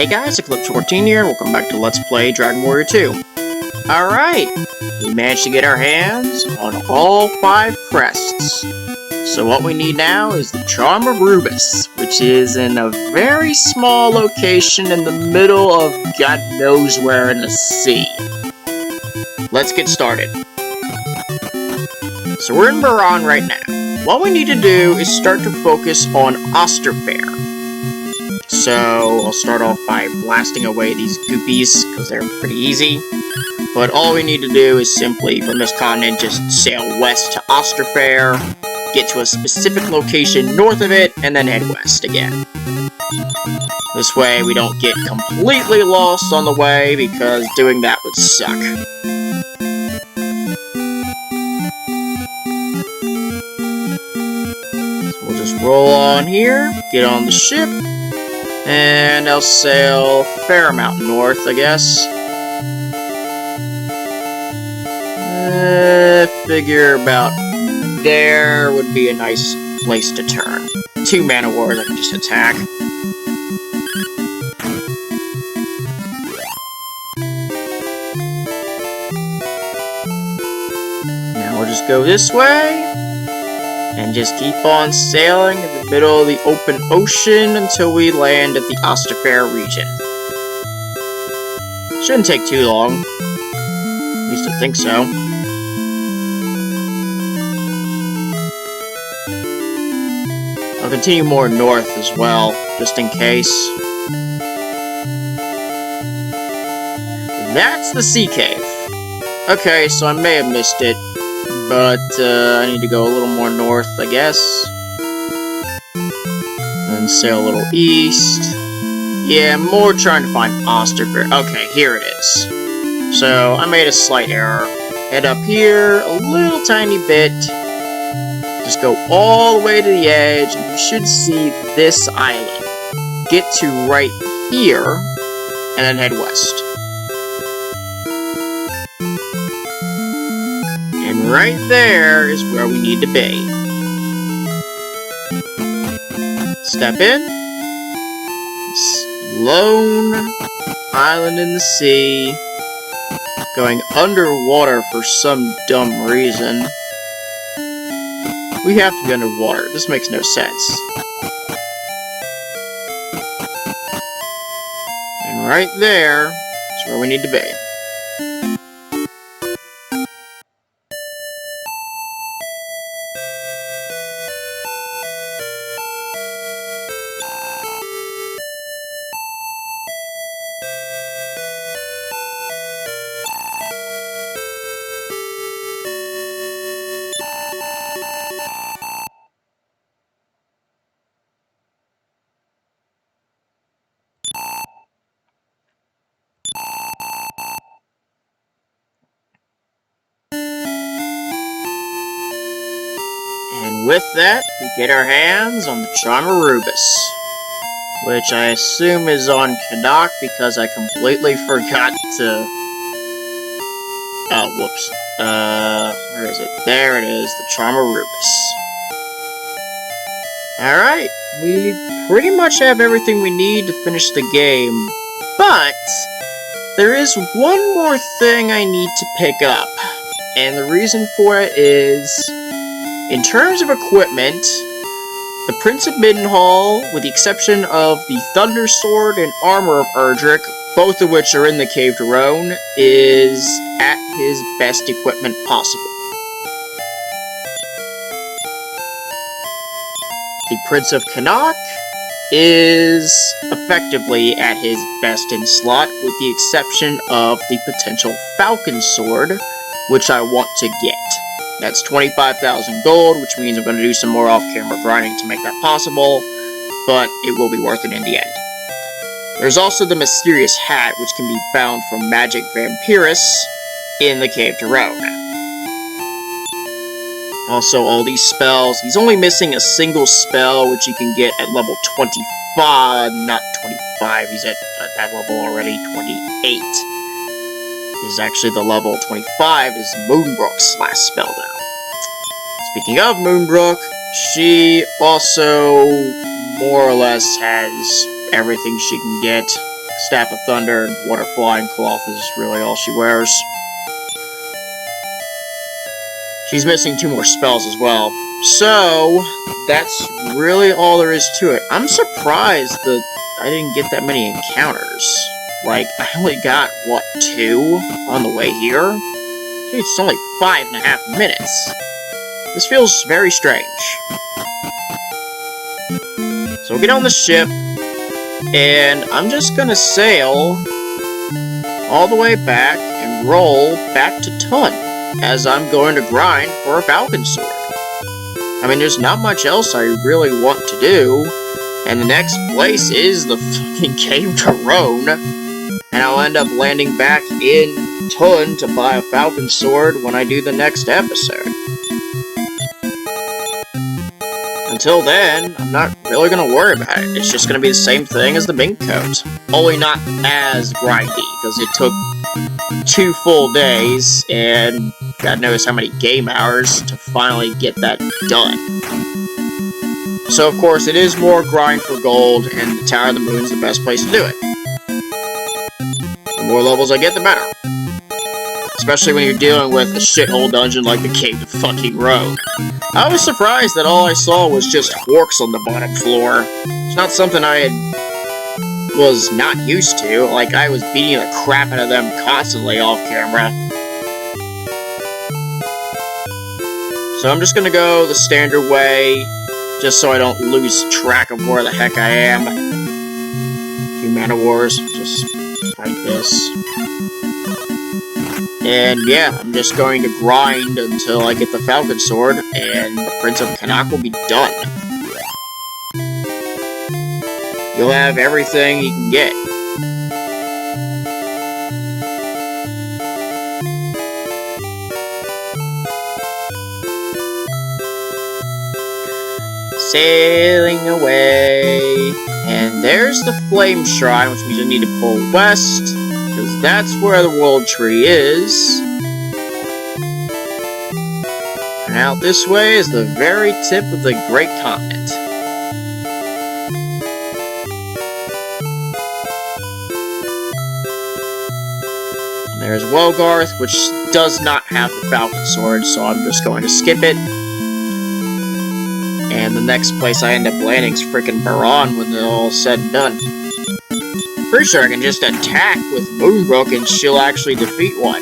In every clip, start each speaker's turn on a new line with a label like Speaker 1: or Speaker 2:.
Speaker 1: Hey guys, Eclipse14 here, welcome back to Let's Play Dragon Warrior 2. Alright, we managed to get our hands on all 5 crests. So what we need now is the Charm of Rubiss, which is in a very small location in the middle of God knows where in the sea. Let's get started. So we're in Rhone right now. What we need to do is start to focus on Osterfair. So I'll start off by blasting away these goopies, because they're pretty easy. But all we need to do is simply, from this continent, just sail west to Osterfair, get to a specific location north of it, and then head west again. This way we don't get completely lost on the way, because doing that would suck. So we'll just roll on here, get on the ship, and I'll sail a fair amount north, I guess. Figure about there would be a nice place to turn. 2 mana wars I can just attack. Now we'll just go this way, and just keep on sailing in the middle of the open ocean until we land at the Osterfair region. Shouldn't take too long. At least I think so. I'll continue more north as well, just in case. That's the sea cave. Okay, so I may have missed it, but I need to go a little more north, I guess. Then sail a little east. Yeah, more trying to find Osterfair. Okay, here it is. So, I made a slight error. Head up here a little tiny bit. Just go all the way to the edge, and you should see this island. Get to right here, and then head west. And right there is where we need to be. Step in. Lone island in the sea. Going underwater for some dumb reason. We have to be underwater. This makes no sense. And right there is where we need to be. And with that, we get our hands on the Charm of Rubiss, which I assume is on Canuck because I completely forgot to... Oh, whoops. Where is it? There it is, the Charm of Rubiss. Alright, we pretty much have everything we need to finish the game, but there is one more thing I need to pick up, and the reason for it is... In terms of equipment, the Prince of Middenhall, with the exception of the Thunder Sword and Armor of Erdrick, both of which are in the Cave to Rhone, is at his best equipment possible. The Prince of Canuck is effectively at his best in slot, with the exception of the potential Falcon Sword, which I want to get. That's 25,000 gold, which means I'm going to do some more off-camera grinding to make that possible, but it will be worth it in the end. There's also the Mysterious Hat, which can be found from Magic Vampirus in the Cave to Rhone. Also, all these spells. He's only missing a single spell, which he can get at level 25, not 25, he's at that level already, 28. Is actually the level 25 is Moonbrook's last spell though. Speaking of Moonbrook, she also more or less has everything she can get. Staff of Thunder and Water Flying Cloth is really all she wears. She's missing 2 more spells as well. So, that's really all there is to it. I'm surprised that I didn't get that many encounters. Like, I only got, what, 2 on the way here? Dude, it's only 5.5 minutes. This feels very strange. So we'll get on the ship, and I'm just gonna sail all the way back and roll back to Tuhn, as I'm going to grind for a Falcon Sword. I mean, there's not much else I really want to do, and the next place is the fucking cave to Rhone, and I'll end up landing back in Tuhn to buy a Falcon Sword when I do the next episode. Until then, I'm not really going to worry about it. It's just going to be the same thing as the mink coat. Only not as grindy, because it took 2 full days, and God knows how many game hours to finally get that done. So, of course, it is more grind for gold, and the Tower of the Moon is the best place to do it. The more levels I get, the better. Especially when you're dealing with a shithole dungeon like the Cave to fucking Rhone. I was surprised that all I saw was just orcs on the bottom floor. It's not something I was not used to. Like, I was beating the crap out of them constantly off camera. So I'm just gonna go the standard way, just so I don't lose track of where the heck I am. 2 mana wars, just fight this. And yeah, I'm just going to grind until I get the Falcon Sword, and the Prince of Canuck will be done. You'll have everything you can get. Sailing away. And there's the Flame Shrine, which means I need to pull west, because that's where the World Tree is. And out this way is the very tip of the Great Continent. And there's Wogarth, which does not have the Falcon Sword, so I'm just going to skip it. And the next place I end up landing is frickin' Baron when they're all said and done. Pretty sure I can just attack with Moonbrook and she'll actually defeat one.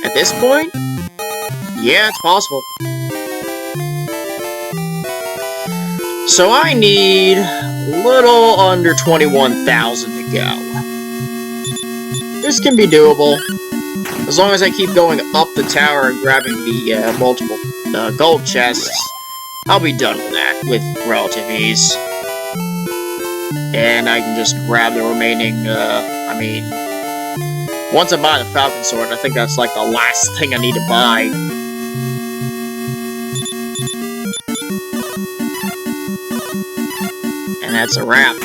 Speaker 1: At this point, yeah, it's possible. So I need a little under 21,000 to go. This can be doable. As long as I keep going up the tower and grabbing the multiple gold chests, I'll be done with that with relative ease. And I can just grab the remaining, I mean, once I buy the Falcon Sword, I think that's like the last thing I need to buy. And that's a wrap.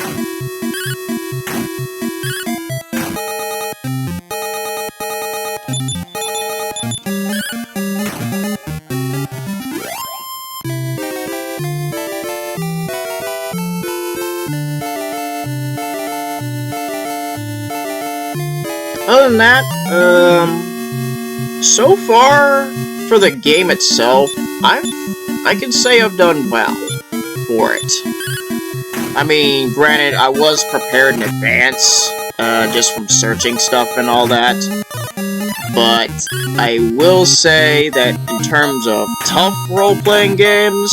Speaker 1: Other than that, so far for the game itself, I can say I've done well for it. I mean, granted, I was prepared in advance, just from searching stuff and all that, but I will say that in terms of tough role-playing games,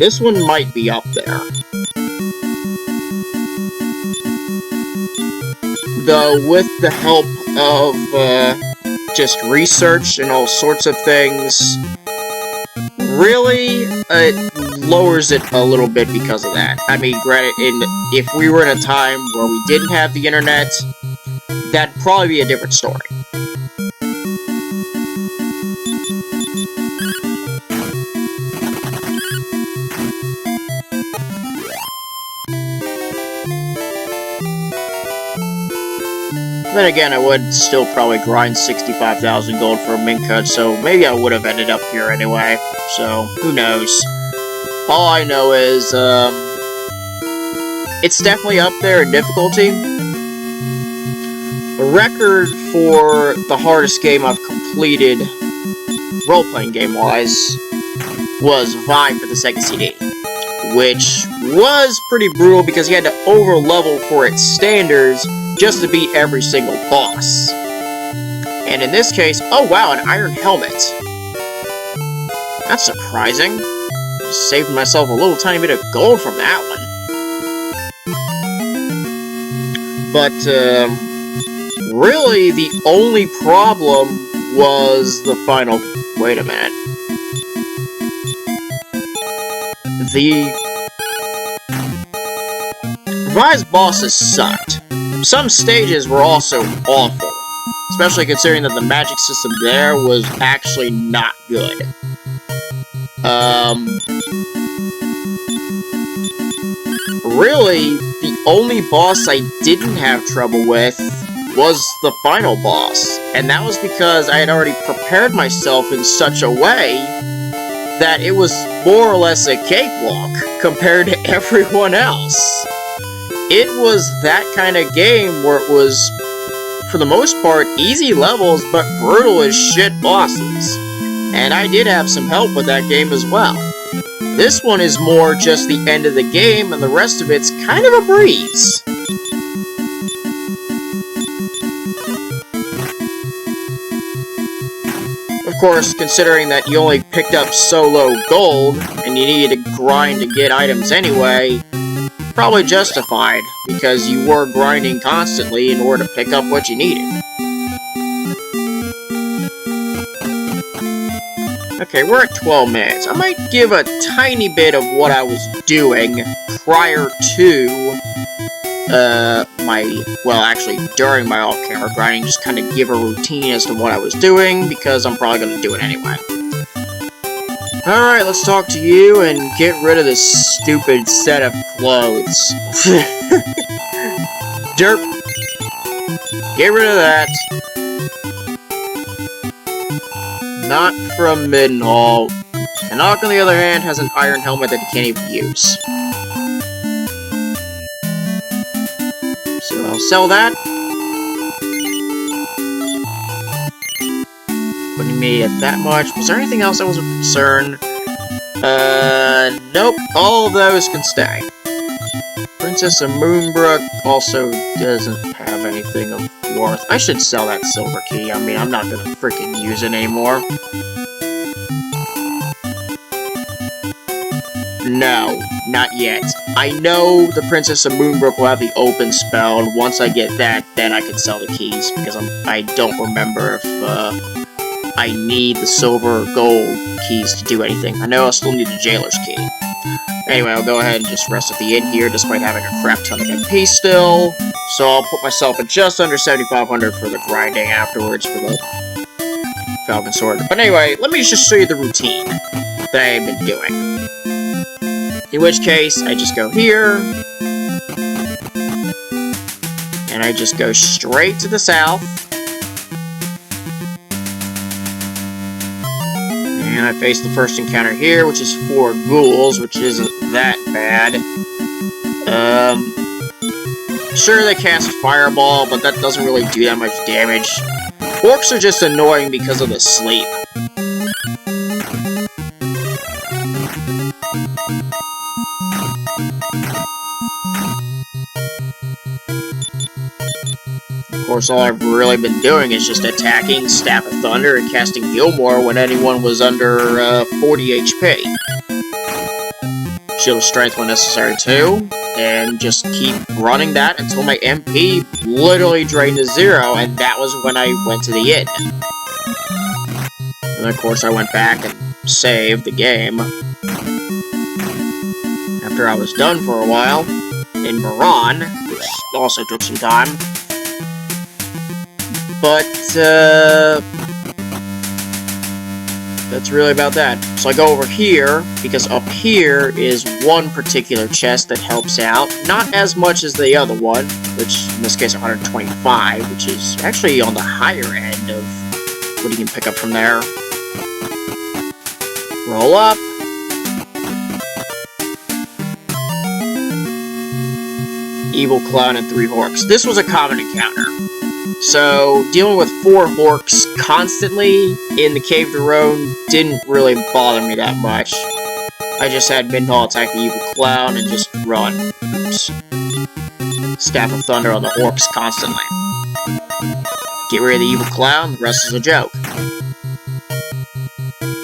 Speaker 1: this one might be up there. Though, with the help of, just research and all sorts of things, really, it lowers it a little bit because of that. I mean, granted, if we were in a time where we didn't have the internet, that'd probably be a different story. Then again, I would still probably grind 65,000 gold for a mink cut, so maybe I would have ended up here anyway. So, who knows? All I know is, it's definitely up there in difficulty. The record for the hardest game I've completed, role-playing game-wise, was Vive for the Sega CD, which was pretty brutal because you had to over-level for its standards just to beat every single boss. And in this case, oh wow, an iron helmet. That's surprising. Just saved myself a little tiny bit of gold from that one. But, really, the only problem was the final... Wait a minute. The revised bosses sucked. Some stages were also awful, especially considering that the magic system there was actually not good. Really, the only boss I didn't have trouble with was the final boss, and that was because I had already prepared myself in such a way that it was more or less a cakewalk compared to everyone else. It was that kind of game where it was, for the most part, easy levels, but brutal as shit bosses. And I did have some help with that game as well. This one is more just the end of the game, and the rest of it's kind of a breeze. Of course, considering that you only picked up solo gold, and you needed to grind to get items anyway, probably justified, because you were grinding constantly in order to pick up what you needed. Okay, we're at 12 minutes. I might give a tiny bit of what I was doing prior to during my off-camera grinding, just kind of give a routine as to what I was doing, because I'm probably going to do it anyway. Alright, let's talk to you and get rid of this stupid set of clothes. Derp. Get rid of that. Not from Middenhall. Canuck, on the other hand, has an iron helmet that he can't even use. So I'll sell that. Putting me at that much. Was there anything else that was a concern? Nope. All of those can stay. Princess of Moonbrook also doesn't have anything of worth. I should sell that silver key. I mean, I'm not gonna freaking use it anymore. No, not yet. I know the Princess of Moonbrook will have the open spell, and once I get that, then I can sell the keys, because I don't remember if, I need the silver or gold keys to do anything. I know I'll still need the jailer's key. Anyway, I'll go ahead and just rest at the inn here, despite having a crap ton of MP still. So I'll put myself at just under 7,500 for the grinding afterwards for the Falcon Sword. But anyway, let me just show you the routine that I had been doing. In which case, I just go here, and I just go straight to the south. And I face the first encounter here, which is 4 ghouls, which isn't that bad. Sure, they cast Fireball, but that doesn't really do that much damage. Orcs are just annoying because of the sleep. Of course, all I've really been doing is just attacking Staff of Thunder and casting Gilmore when anyone was under 40 HP. Shield of Strength when necessary too, and just keep running that until my MP literally drained to 0, and that was when I went to the inn. And of course I went back and saved the game. After I was done for a while, in Rhone, which also took some time. But, that's really about that. So I go over here, because up here is one particular chest that helps out. Not as much as the other one, which in this case 125, which is actually on the higher end of what you can pick up from there. Roll up. Evil Clown, and 3 Horks. This was a common encounter. So, dealing with 4 Horks constantly in the Cave to Rhone didn't really bother me that much. I just had Midhall attack the Evil Clown and just run. Oops. Staff of Thunder on the Horks constantly. Get rid of the Evil Clown, the rest is a joke.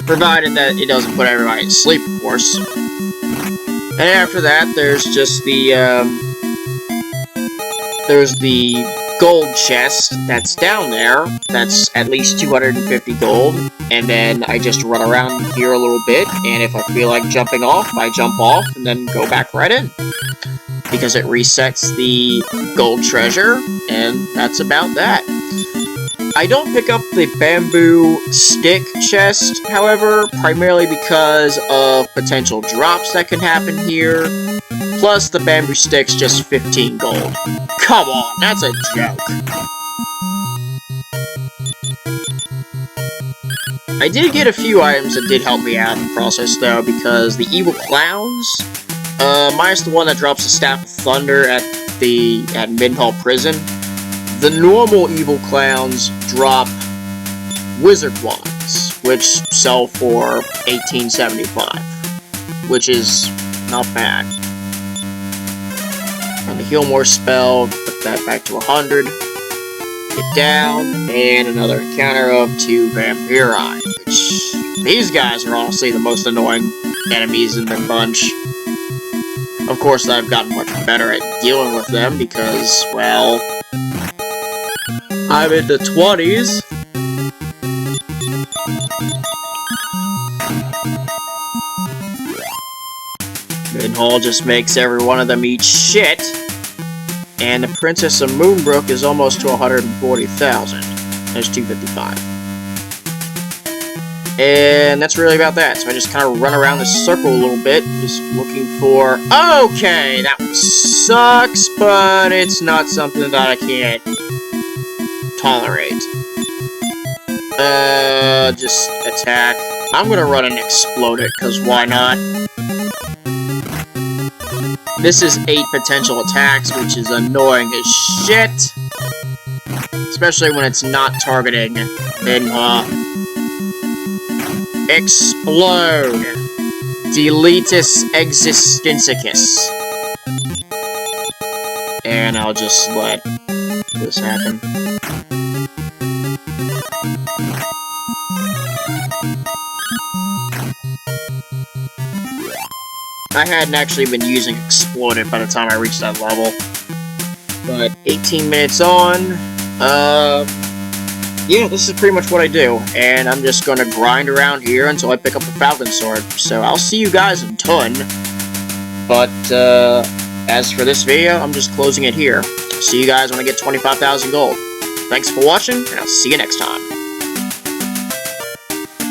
Speaker 1: Provided that it doesn't put everybody to sleep, of course. And after that, there's just the, there's the gold chest that's down there. That's at least 250 gold. And then I just run around here a little bit, and if I feel like jumping off, I jump off and then go back right in. Because it resets the gold treasure, and that's about that. I don't pick up the bamboo stick chest, however, primarily because of potential drops that can happen here. Plus, the bamboo stick's just 15 gold. Come on, that's a joke. I did get a few items that did help me out in the process, though, because the Evil Clowns, minus the one that drops the Staff of Thunder at Midhall Prison, the normal Evil Clowns drop Wizard Wands, which sell for 1875, which is not bad. And the Heal More spell, put that back to 100. Get down, and another encounter of 2 Vampiri, which these guys are honestly the most annoying enemies in the bunch. Of course, I've gotten much better at dealing with them because, well, I'm in the 20s. Midhall just makes every one of them eat shit. And the Princess of Moonbrook is almost to 140,000. There's 255. And that's really about that. So I just kind of run around this circle a little bit, just looking for... Okay, that sucks, but it's not something that I can't tolerate. Just attack. I'm gonna run and explode it, because why not? This is 8 potential attacks, which is annoying as shit. Especially when it's not targeting. Then, explode! Deletus Existencicus. And I'll just let this happen. I hadn't actually been using Exploded by the time I reached that level. But 18 minutes on, yeah, this is pretty much what I do. And I'm just gonna grind around here until I pick up the Falcon Sword. So I'll see you guys in Tuhn. But, as for this video, I'm just closing it here. See you guys when I get 25,000 gold. Thanks for watching, and I'll see you next time.